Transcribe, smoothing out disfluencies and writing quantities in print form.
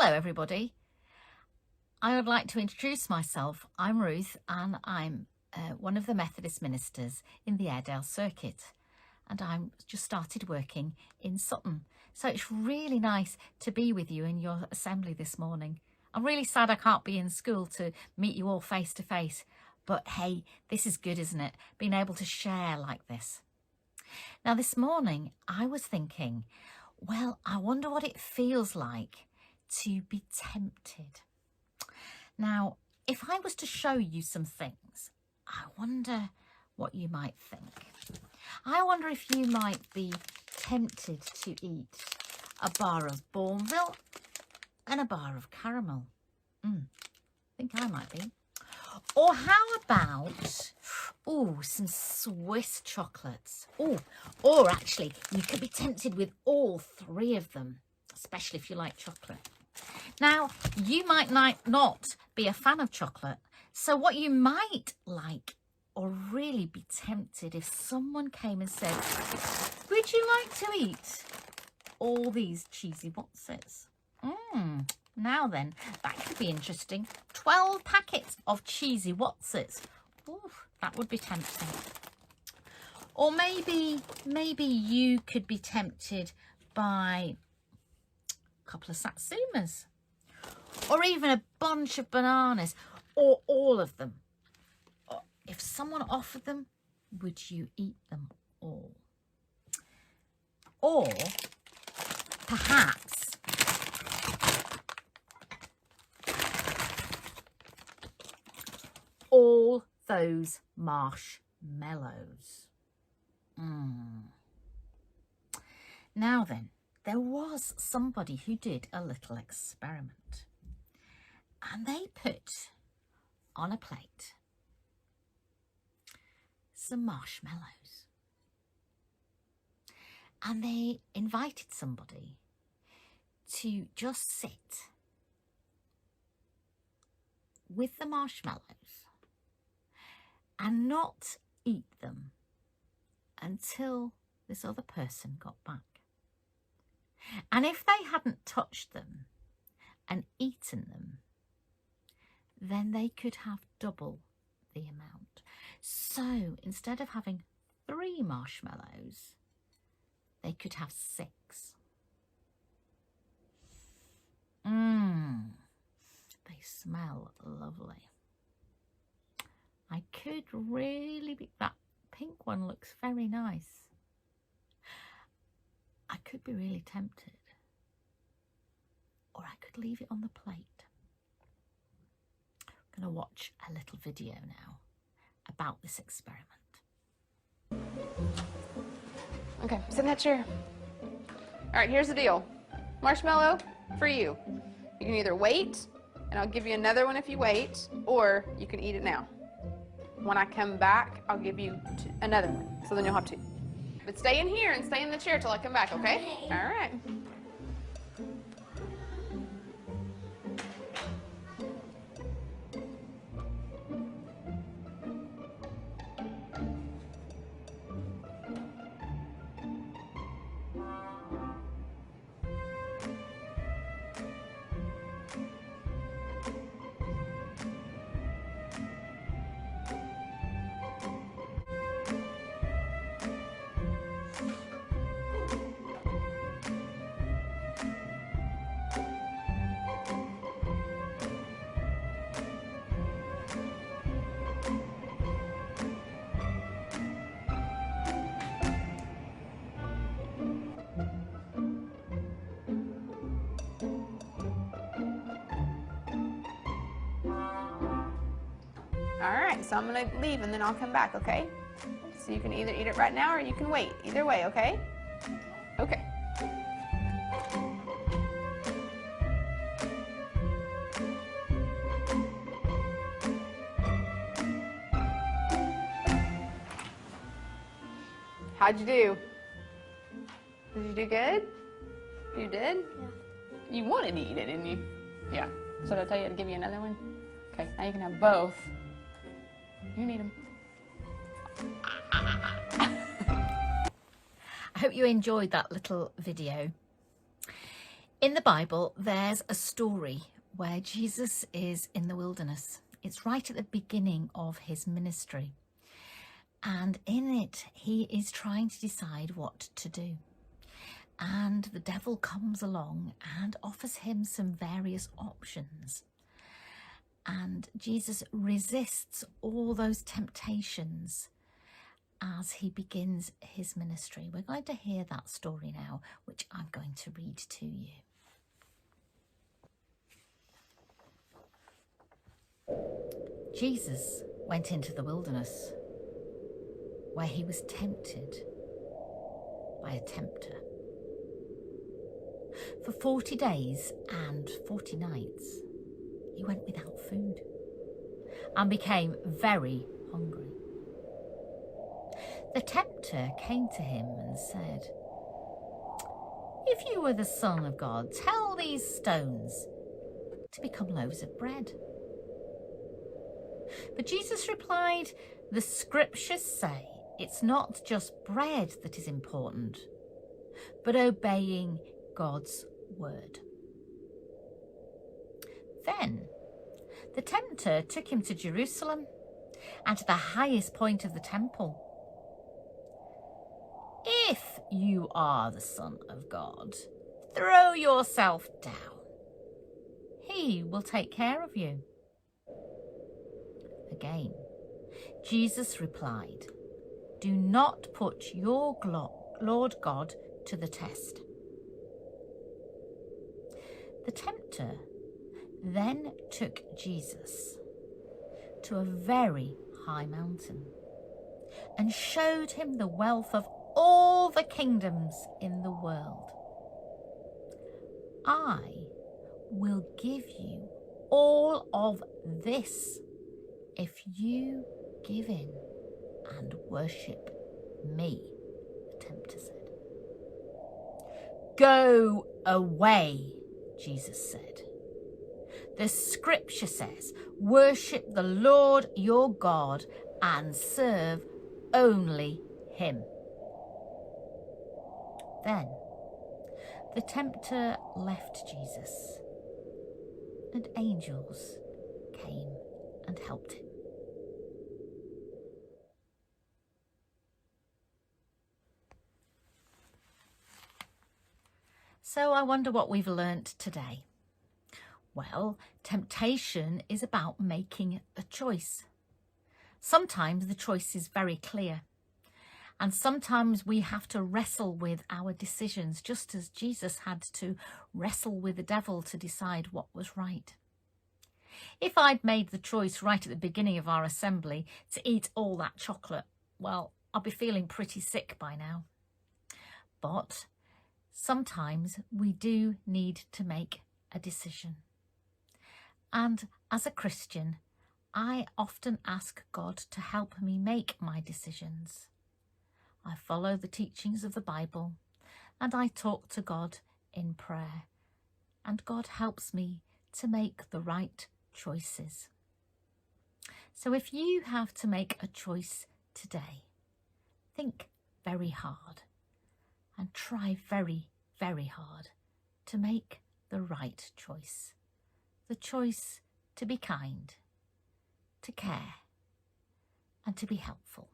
Hello everybody. I would like to introduce myself. I'm Ruth and I'm one of the Methodist ministers in the Airedale circuit, and I'm just started working in Sutton. So it's really nice to be with you in your assembly this morning. I'm really sad I can't be in school to meet you all face to face, but hey, this is good, isn't it? Being able to share like this. Now this morning I was thinking, well, I wonder what it feels like to be tempted. Now, if I was to show you some things, I wonder what you might think. I wonder if you might be tempted to eat a bar of Bourneville and a bar of caramel. I think I might be. Or how about, some Swiss chocolates. Or actually, you could be tempted with all three of them, especially if you like chocolate. Now, you might not be a fan of chocolate, so what you might like or really be tempted if someone came and said, would you like to eat all these cheesy Wotsits? Now then, that could be interesting. 12 packets of cheesy Wotsits. That would be tempting. Or maybe you could be tempted by a couple of satsumas, or even a bunch of bananas, or all of them. If someone offered them, would you eat them all? Or perhaps all those marshmallows. Now then, there was somebody who did a little experiment, and they put on a plate some marshmallows, and they invited somebody to just sit with the marshmallows and not eat them until this other person got back. And if they hadn't touched them and eaten them, then they could have double the amount. So instead of having 3 marshmallows, they could have 6. They smell lovely. I could really be, that pink one looks very nice. I could be really tempted, or I could leave it on the plate. I'm going to watch a little video now about this experiment. Okay, sit in that chair. All right, here's the deal. Marshmallow for you. You can either wait, and I'll give you another one if you wait, or you can eat it now. When I come back, I'll give you another one, so then you'll have 2. But stay in here and stay in the chair till I come back, okay? All right. All right, so I'm gonna leave and then I'll come back, okay? So you can either eat it right now or you can wait. Either way, okay? Okay. How'd you do? Did you do good? You did? Yeah. You wanted to eat it, didn't you? Yeah. So did I tell you to give you another one? Okay, now you can have both. You need them. I hope you enjoyed that little video. In the Bible, there's a story where Jesus is in the wilderness. It's right at the beginning of his ministry. And in it, he is trying to decide what to do. And the devil comes along and offers him some various options. And Jesus resists all those temptations as he begins his ministry. We're going to hear that story now, which I'm going to read to you. Jesus went into the wilderness, where he was tempted by a tempter. For 40 days and 40 nights, he went without food and became very hungry. The tempter came to him and said, "If you were the Son of God, tell these stones to become loaves of bread." But Jesus replied, "The scriptures say it's not just bread that is important, but obeying God's word." Then the tempter took him to Jerusalem and to the highest point of the temple. "If you are the Son of God, throw yourself down. He will take care of you." Again, Jesus replied, "Do not put your Lord God to the test." The tempter then took Jesus to a very high mountain and showed him the wealth of all the kingdoms in the world. "I will give you all of this if you give in and worship me," the tempter said. "Go away," Jesus said. "The scripture says, worship the Lord your God and serve only him." Then the tempter left Jesus, and angels came and helped him. So I wonder what we've learnt today. Well, temptation is about making a choice. Sometimes the choice is very clear, and sometimes we have to wrestle with our decisions, just as Jesus had to wrestle with the devil to decide what was right. If I'd made the choice right at the beginning of our assembly to eat all that chocolate, well, I'll be feeling pretty sick by now. But sometimes we do need to make a decision. And as a Christian, I often ask God to help me make my decisions. I follow the teachings of the Bible and I talk to God in prayer, and God helps me to make the right choices. So if you have to make a choice today, think very hard and try very, very hard to make the right choice. The choice to be kind, to care, and to be helpful.